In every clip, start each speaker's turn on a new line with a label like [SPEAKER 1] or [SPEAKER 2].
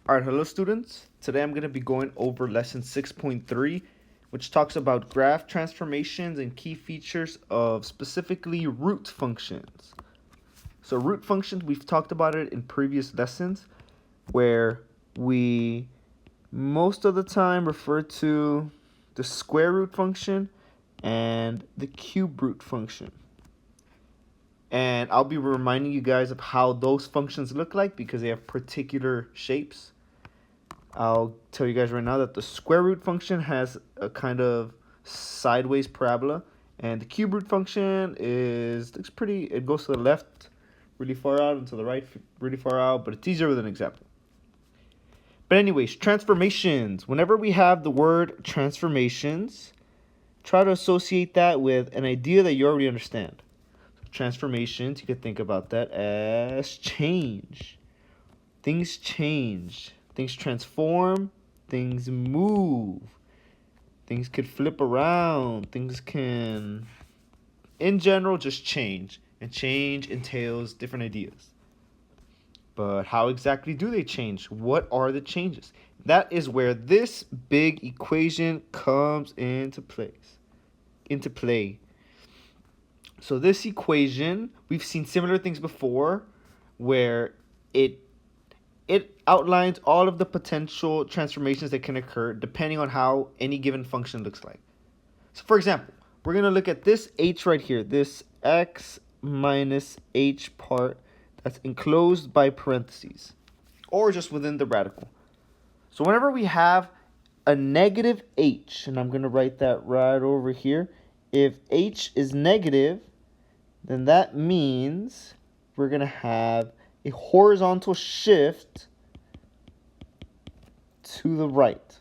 [SPEAKER 1] Alright, hello students. Today I'm going to be going over lesson 6.3, which talks about graph transformations and key features of specifically root functions. So root functions, we've talked about it in previous lessons, where we most of the time refer to the square root function and the cube root function. And I'll be reminding you guys of how those functions look like because they have particular shapes. I'll tell you guys right now that the square root function has a kind of sideways parabola, and the cube root function looks pretty. It goes to the left really far out and to the right really far out, but it's easier with an example. But anyways, transformations. Whenever we have the word transformations, try to associate that with an idea that you already understand. Transformations, you could think about that as change. Things change. Things transform. Things move. Things could flip around. Things can, in general, just change. And change entails different ideas. But how exactly do they change? What are the changes? That is where this big equation comes into play. So this equation, we've seen similar things before where it outlines all of the potential transformations that can occur depending on how any given function looks like. So for example, we're going to look at this h right here, this x minus h part that's enclosed by parentheses or just within the radical. So whenever we have a negative h, and I'm going to write that right over here, if h is negative, then that means we're going to have a horizontal shift to the right.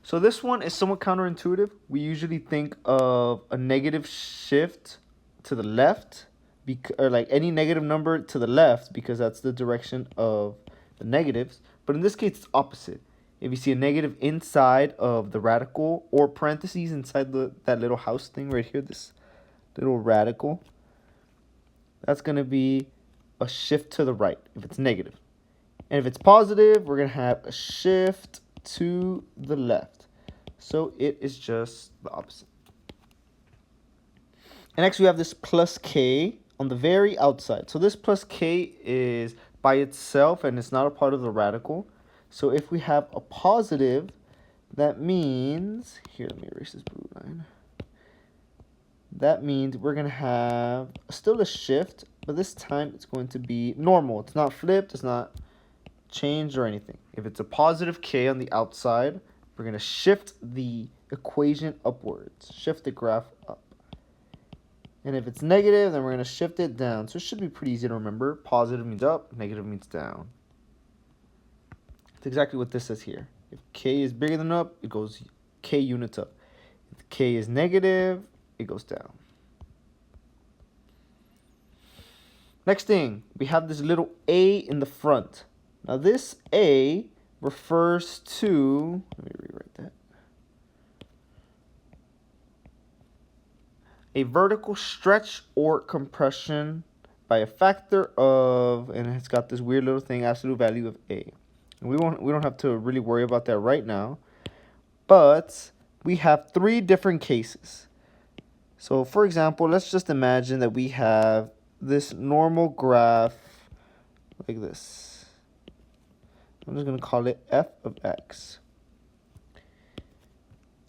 [SPEAKER 1] So this one is somewhat counterintuitive. We usually think of a negative shift to the left, or like any negative number to the left, because that's the direction of the negatives. But in this case, it's opposite. If you see a negative inside of the radical or parentheses inside that little house thing right here, this little radical, that's going to be a shift to the right if it's negative. And if it's positive, we're going to have a shift to the left. So it is just the opposite. And next we have this plus k on the very outside. So this plus k is by itself and it's not a part of the radical. So if we have a positive, that means, here, let me erase this blue line. That means we're going to have still a shift, but this time it's going to be normal. It's not flipped, it's not changed or anything. If it's a positive k on the outside, we're going to shift the equation upwards, shift the graph up. And if it's negative, then we're going to shift it down. So it should be pretty easy to remember. Positive means up, negative means down. That's exactly what this says here. If k is bigger than up, it goes k units up. If k is negative, it goes down. Next thing, we have this little a in the front. Now this a refers to, let me rewrite that, a vertical stretch or compression by a factor of, and it's got this weird little thing, absolute value of a. And we don't have to really worry about that right now, but we have three different cases. So for example, let's just imagine that we have this normal graph like this. I'm just going to call it f of x.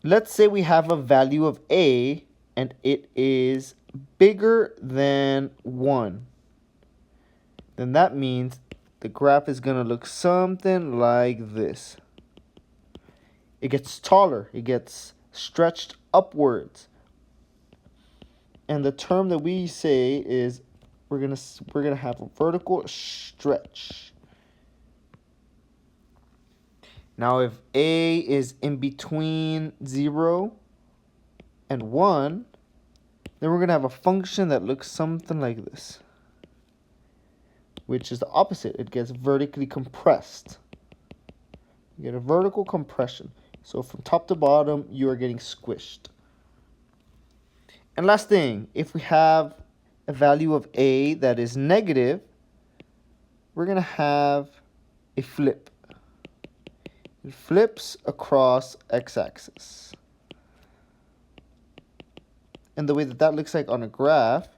[SPEAKER 1] Let's say we have a value of a and it is bigger than 1. Then that means the graph is going to look something like this. It gets taller. It gets stretched upwards. And the term that we say is we're gonna have a vertical stretch. Now if a is in between 0 and 1, then we're going to have a function that looks something like this, which is the opposite. It gets vertically compressed. You get a vertical compression. So from top to bottom, you are getting squished. And last thing, if we have a value of a that is negative, we're going to have a flip. It flips across x-axis. And the way that that looks like on a graph,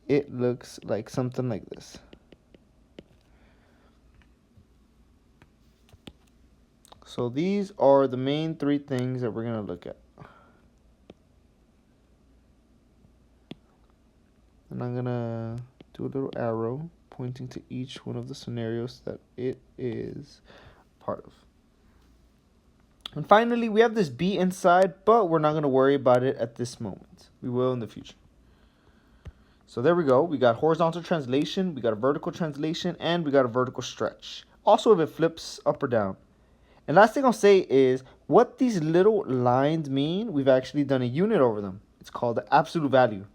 [SPEAKER 1] it looks like something like this. So these are the main three things that we're going to look at. And I'm going to do a little arrow pointing to each one of the scenarios that it is part of. And finally, we have this B inside, but we're not going to worry about it at this moment. We will in the future. So there we go. We got horizontal translation, we got a vertical translation, and we got a vertical stretch. Also, if it flips up or down. And last thing I'll say is what these little lines mean, we've actually done a unit over them. It's called the absolute value,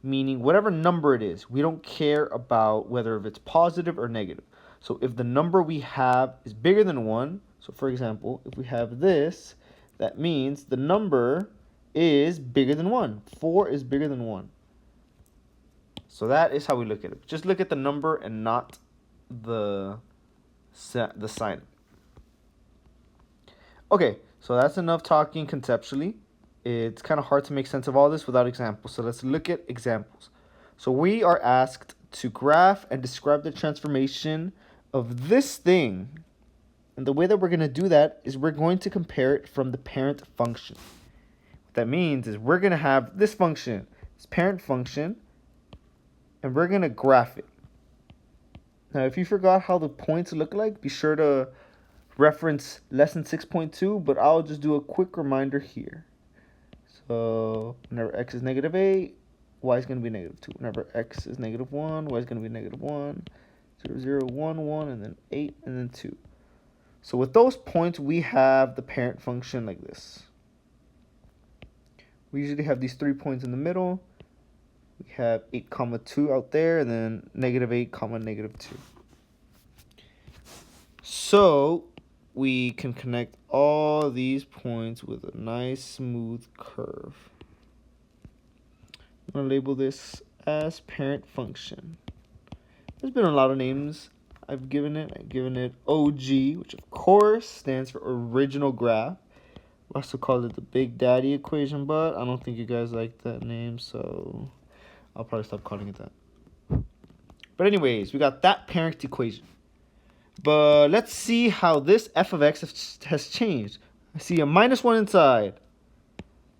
[SPEAKER 1] meaning whatever number it is, we don't care about whether if it's positive or negative. So if the number we have is bigger than 1, so for example, if we have this, that means the number is bigger than 1. 4 is bigger than 1. So that is how we look at it. Just look at the number and not the sign. Okay, so that's enough talking conceptually. It's kind of hard to make sense of all this without examples. So let's look at examples. So we are asked to graph and describe the transformation of this thing. And the way that we're going to do that is we're going to compare it from the parent function. What that means is we're going to have this function, this parent function, and we're going to graph it. Now, if you forgot how the points look like, be sure to reference lesson 6.2, but I'll just do a quick reminder here. So whenever x is negative 8, y is going to be negative 2. Whenever x is negative 1, y is going to be negative 1, 0, 0, 1, 1, and then 8, and then 2. So with those points, we have the parent function like this. We usually have these 3 points in the middle. We have 8, 2 out there, and then negative 8, negative 2. So we can connect all these points with a nice smooth curve. I'm going to label this as parent function. There's been a lot of names I've given it. I've given it OG, which of course stands for original graph. We also called it the Big Daddy equation, but I don't think you guys like that name, so I'll probably stop calling it that. But anyways, we got that parent equation. But let's see how this f of x has changed. I see a -1 inside.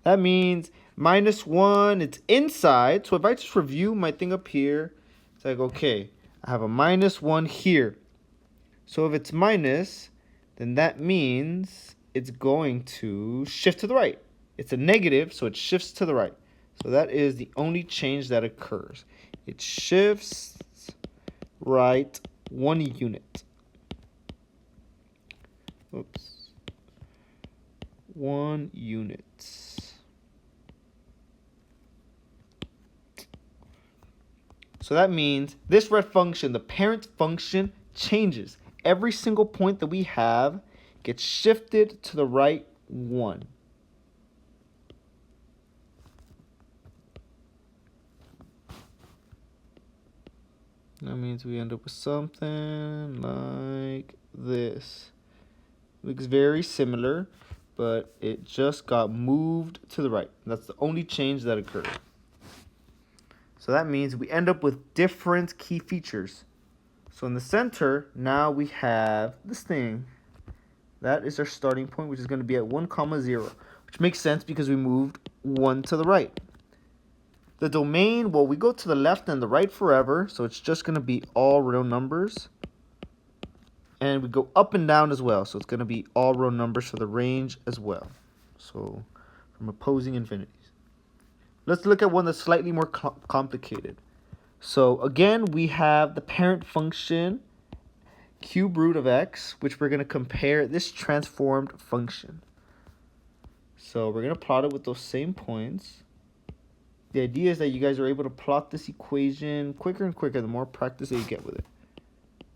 [SPEAKER 1] That means -1, it's inside. So if I just review my thing up here, it's like, okay, I have a -1 here. So if it's minus, then that means it's going to shift to the right. It's a negative, so it shifts to the right. So that is the only change that occurs. It shifts right 1 unit. Oops. 1 unit. So that means this red function, the parent function, changes. Every single point that we have gets shifted to the right 1. That means we end up with something like this. Looks very similar, but it just got moved to the right. That's the only change that occurred. So that means we end up with different key features. So in the center, now we have this thing. That is our starting point, which is going to be at 1, 0, which makes sense because we moved 1 to the right. The domain, well, we go to the left and the right forever, so it's just going to be all real numbers. And we go up and down as well, so it's going to be all real numbers for the range as well. So from opposing infinities. Let's look at one that's slightly more complicated. So again, we have the parent function cube root of x, which we're going to compare this transformed function. So we're going to plot it with those same points. The idea is that you guys are able to plot this equation quicker and quicker the more practice that you get with it.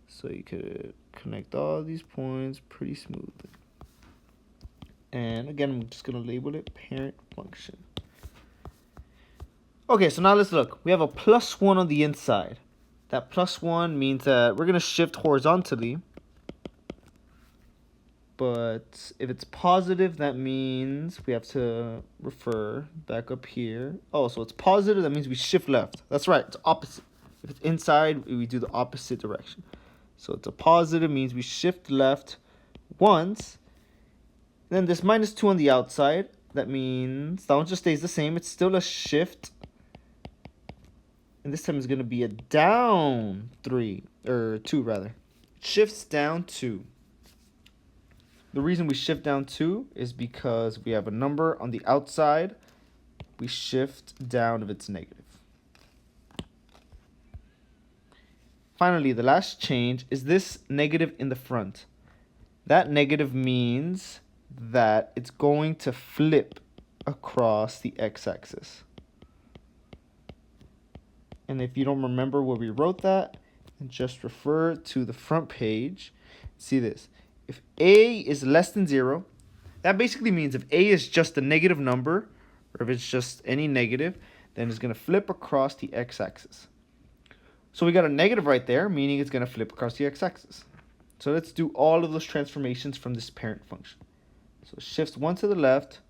[SPEAKER 1] So you could connect all these points pretty smoothly. And again, I'm just going to label it parent function. Okay, so now let's look. We have a +1 on the inside. That +1 means that we're going to shift horizontally. But if it's positive, that means we have to refer back up here. Oh, so it's positive, that means we shift left. That's right, it's opposite. If it's inside, we do the opposite direction. So it's a positive, means we shift left once. Then this -2 on the outside, that means that one just stays the same. It's still a shift. And this time it's going to be a down 2 rather. It shifts down 2. The reason we shift down 2 is because we have a number on the outside. We shift down if it's negative. Finally, the last change is this negative in the front. That negative means that it's going to flip across the x-axis. And if you don't remember where we wrote that, just refer to the front page. See this. If a is less than 0, that basically means if a is just a negative number, or if it's just any negative, then it's going to flip across the x-axis. So we got a negative right there, meaning it's going to flip across the x-axis. So let's do all of those transformations from this parent function. So it shifts 1 to the left,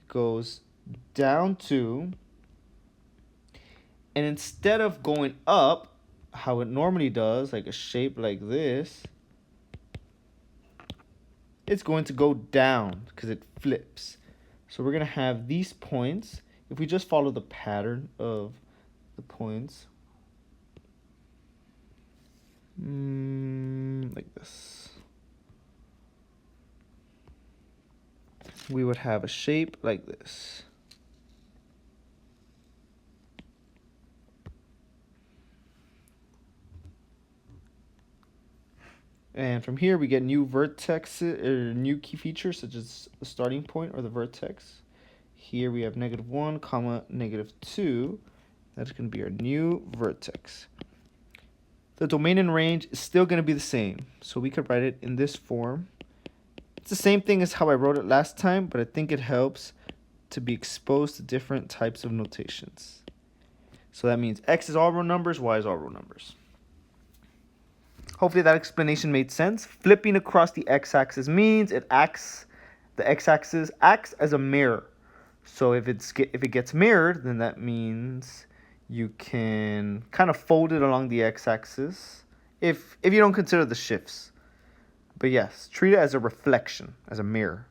[SPEAKER 1] goes down 2, and instead of going up, how it normally does, like a shape like this, it's going to go down because it flips. So we're going to have these points. If we just follow the pattern of the points, like this, we would have a shape like this. And from here we get new vertexes or new key features such as the starting point or the vertex. Here we have -1, -2. That's going to be our new vertex. The domain and range is still going to be the same, so we could write it in this form. It's the same thing as how I wrote it last time, but I think it helps to be exposed to different types of notations. So that means x is all real numbers, y is all real numbers. Hopefully that explanation made sense. Flipping across the x-axis means the x-axis acts as a mirror. So if it gets mirrored, then that means you can kind of fold it along the x-axis if you don't consider the shifts. But yes, treat it as a reflection, as a mirror.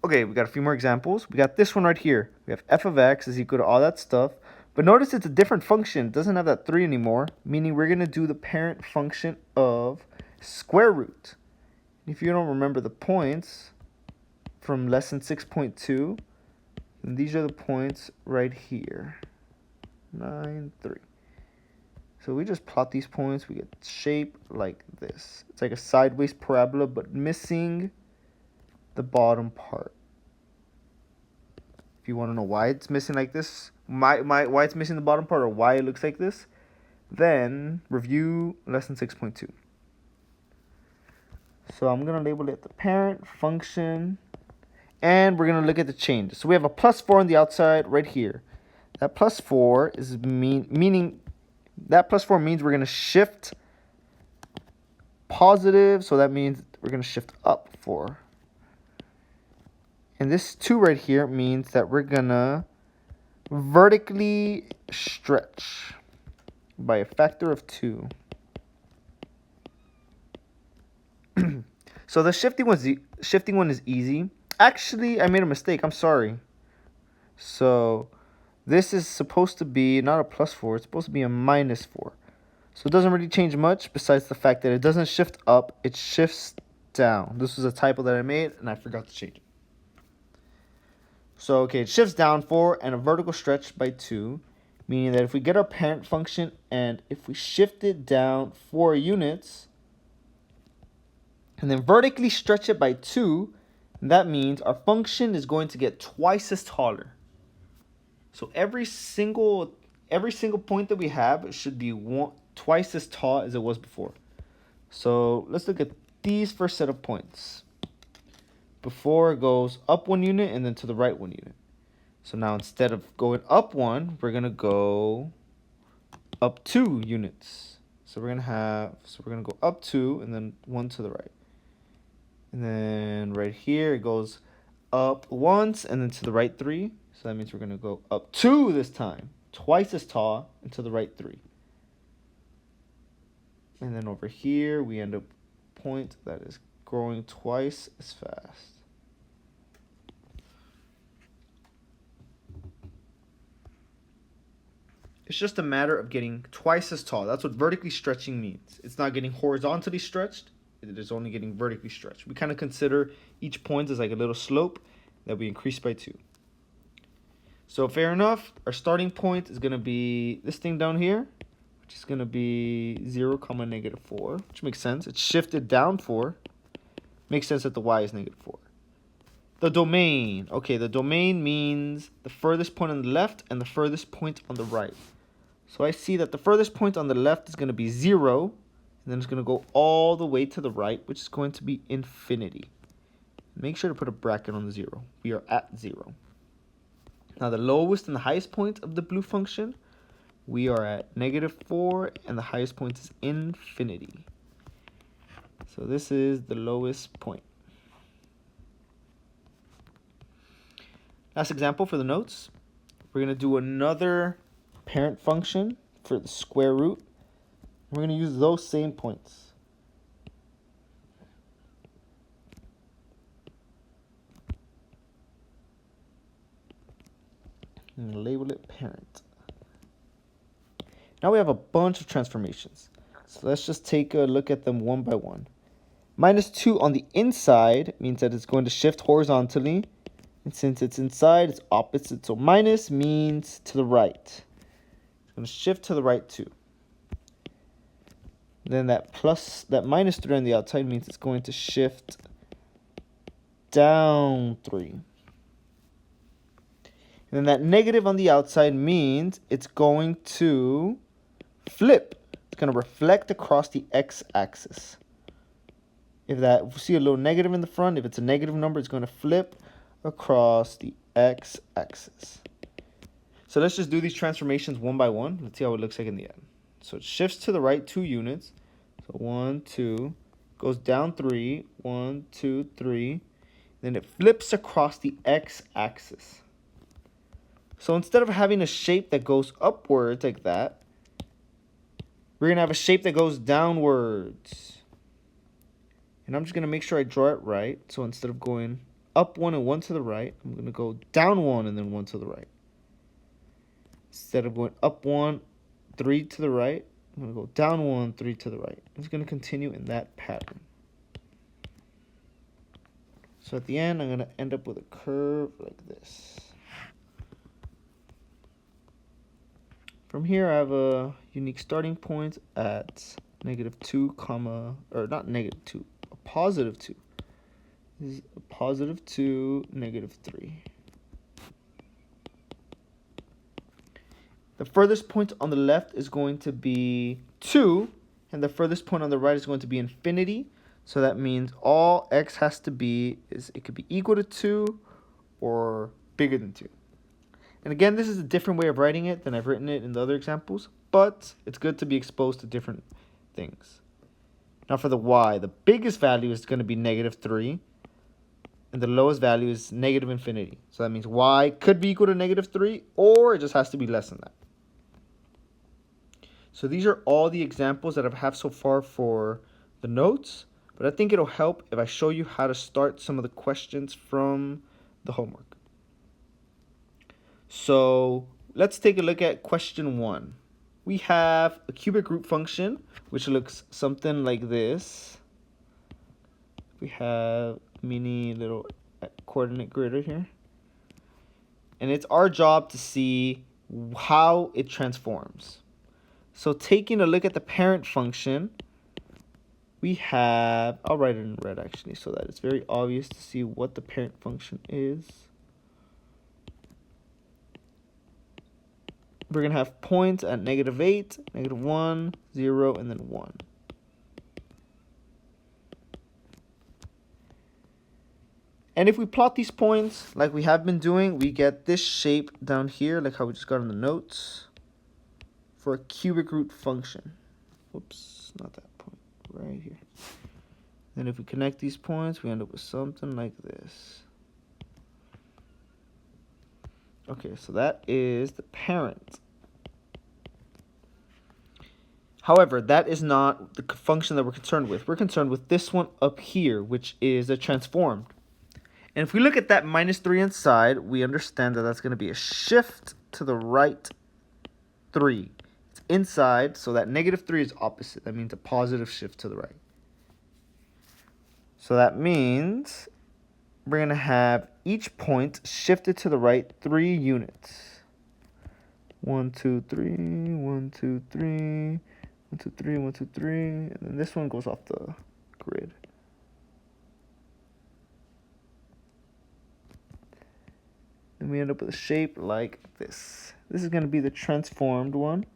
[SPEAKER 1] Okay, we got a few more examples. We got this one right here. We have f of x is equal to all that stuff. But notice it's a different function. It doesn't have that 3 anymore, meaning we're going to do the parent function of square root. If you don't remember the points from lesson 6.2, then these are the points right here. 9, 3. So we just plot these points. We get shape like this. It's like a sideways parabola, but missing the bottom part. If you want to know why it's missing like this, why it's missing the bottom part, or why it looks like this, then review lesson 6.2. So I'm going to label it the parent function, and we're going to look at the changes. So we have a +4 on the outside right here. That +4 is meaning that +4 means we're going to shift positive, so that means we're going to shift up 4. And this 2 right here means that we're going to vertically stretch by a factor of 2. So the shifting one is easy. Actually, I made a mistake. I'm sorry. So this is supposed to be not a +4. It's supposed to be a -4. So it doesn't really change much besides the fact that it doesn't shift up. It shifts down. This was a typo that I made, and I forgot to change it. So, okay, it shifts down 4 and a vertical stretch by 2, meaning that if we get our parent function and if we shift it down 4 units and then vertically stretch it by 2, that means our function is going to get twice as taller. So every single point that we have should be twice as tall as it was before. So let's look at these first set of points. Before it goes up 1 unit and then to the right 1 unit. So now instead of going up 1, we're going to go up 2 units. So we're going to go up 2 and then 1 to the right. And then right here, it goes up once and then to the right 3. So that means we're going to go up 2 this time. Twice as tall and to the right 3. And then over here, we end up point that is growing twice as fast. It's just a matter of getting twice as tall. That's what vertically stretching means. It's not getting horizontally stretched. It is only getting vertically stretched. We kind of consider each point as like a little slope that we increase by 2. So fair enough, our starting point is going to be this thing down here, which is going to be 0, negative 4, which makes sense. It's shifted down 4. Makes sense that the y is negative 4. The domain. Okay, the domain means the furthest point on the left and the furthest point on the right. So I see that the furthest point on the left is going to be 0, and then it's going to go all the way to the right, which is going to be infinity. Make sure to put a bracket on the 0. We are at 0. Now the lowest and the highest point of the blue function, we are at negative 4, and the highest point is infinity. So this is the lowest point. Last example for the notes. We're going to do another parent function for the square root. We're going to use those same points. I'm going to label it parent. Now we have a bunch of transformations. So let's just take a look at them one by one. Minus 2 on the inside means that it's going to shift horizontally. And since it's inside, it's opposite. So minus means to the right. It's going to shift to the right 2. Then that minus 3 on the outside means it's going to shift down 3. And then that negative on the outside means it's going to flip. It's going to reflect across the x-axis. If you see a little negative in the front, if it's a negative number, it's going to flip across the x-axis. So let's just do these transformations one by one. Let's see how it looks like in the end. So it shifts to the right 2 units. So 1, 2, goes down 3, 1, 2, 3. Then it flips across the x-axis. So instead of having a shape that goes upwards like that, we're going to have a shape that goes downwards. And I'm just going to make sure I draw it right. So instead of going up 1 and 1 to the right, I'm going to go down 1 and then 1 to the right. Instead of going up 1, 3 to the right, I'm going to go down 1, 3 to the right. It's going to continue in that pattern. So at the end, I'm going to end up with a curve like this. From here, I have a unique starting point at negative 2, or not negative 2, a positive 2. This is a positive 2, negative 3. The furthest point on the left is going to be 2, and the furthest point on the right is going to be infinity. So that means all x has to be, it could be equal to 2 or bigger than 2. And again, this is a different way of writing it than I've written it in the other examples, but it's good to be exposed to different things. Now for the y, the biggest value is going to be negative 3, and the lowest value is negative infinity. So that means y could be equal to negative 3, or it just has to be less than that. So these are all the examples that I have so far for the notes, but I think it'll help if I show you how to start some of the questions from the homework. So let's take a look at question 1. We have a cubic root function, which looks something like this. We have a mini little coordinate grid right here. And it's our job to see how it transforms. So taking a look at the parent function, we have, I'll write it in red actually so that it's very obvious to see what the parent function is. We're going to have points at negative 8, negative 1, 0, and then 1. And if we plot these points like we have been doing, we get this shape down here, like how we just got in the notes, for a cubic root function. Whoops, not that point, right here. Then if we connect these points, we end up with something like this. Okay, so that is the parent. However, that is not the function that we're concerned with. We're concerned with this one up here, which is a transformed. And if we look at that minus 3 inside, we understand that that's going to be a shift to the right 3. It's inside, so that negative 3 is opposite. That means a positive shift to the right. So that means we're going to have each point shifted to the right 3 units. 1, 2, 3, 1, 2, 3, 1, 2, 3, 1, 2, 3. And then this one goes off the grid. And we end up with a shape like this. This is going to be the transformed one.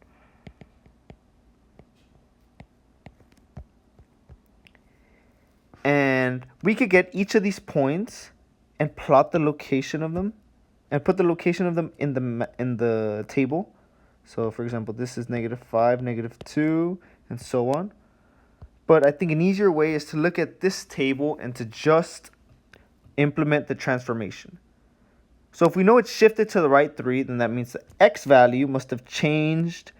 [SPEAKER 1] And we could get each of these points and plot the location of them and put the location of them in the table. So for example, this is -5, -2, and so on. But I think an easier way is to look at this table and to just implement the transformation. So if we know it's shifted to the right 3, then that means the x value must have changed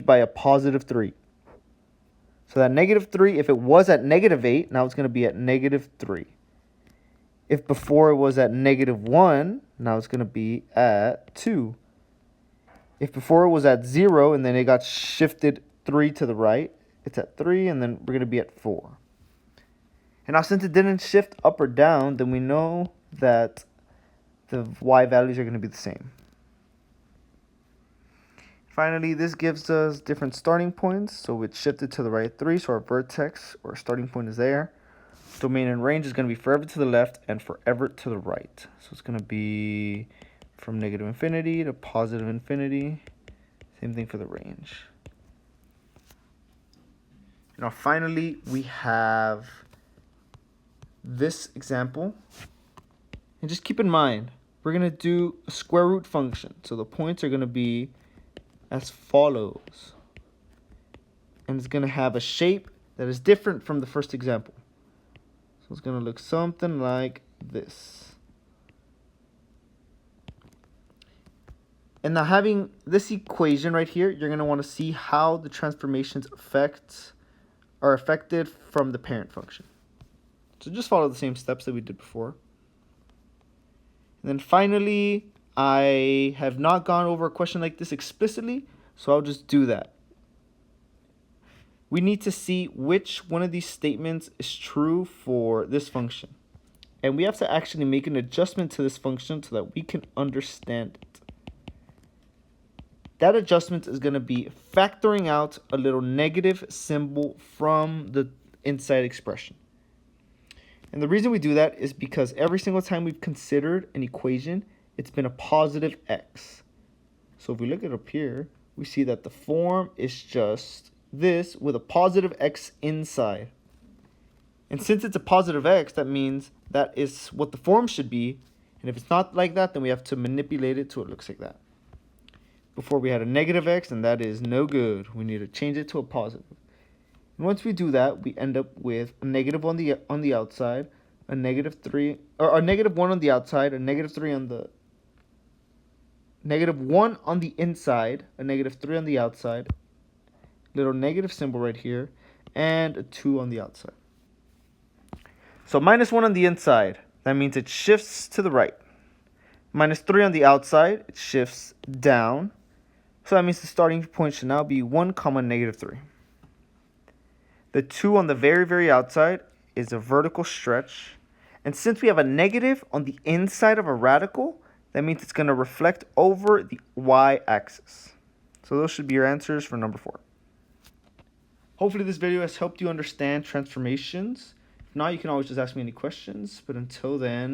[SPEAKER 1] by a positive 3. So that -3, if it was at -8, now it's going to be at -3. If before it was at -1, now it's going to be at 2. If before it was at 0 and then it got shifted 3 to the right, it's at 3, and then we're going to be at 4. And now since it didn't shift up or down, then we know that the y values are going to be the same. Finally, this gives us different starting points. So it's shifted to the right 3, so our vertex or starting point is there. Domain and range is going to be forever to the left and forever to the right. So it's going to be from -infinity to +infinity. Same thing for the range. Now finally, we have this example. And just keep in mind, we're going to do a square root function. So the points are going to be as follows. And it's going to have a shape that is different from the first example. So it's going to look something like this. And now having this equation right here, you're going to want to see how the transformations are affected from the parent function. So just follow the same steps that we did before. And then finally, I have not gone over a question like this explicitly, so I'll just do that. We need to see which one of these statements is true for this function. And we have to actually make an adjustment to this function so that we can understand it. That adjustment is going to be factoring out a little negative symbol from the inside expression. And the reason we do that is because every single time we've considered an equation, it's been a positive x. So if we look at up here, we see that the form is just this with a positive x inside. And since it's a positive x, that means that is what the form should be. And if it's not like that, then we have to manipulate it so it looks like that. Before we had a negative x, and that is no good. We need to change it to a positive. And once we do that, we end up with a negative on the outside, a -3, or a -1 on the outside, a -3 on the -1 on the inside, a -3 on the outside, little negative symbol right here, and a 2 on the outside. So -1 on the inside, that means it shifts to the right. -3 on the outside, it shifts down. So that means the starting point should now be 1, -3. The 2 on the very, very outside is a vertical stretch. And since we have a negative on the inside of a radical, that means it's going to reflect over the y-axis. So those should be your answers for number 4. Hopefully this video has helped you understand transformations. If not, you can always just ask me any questions. But until then,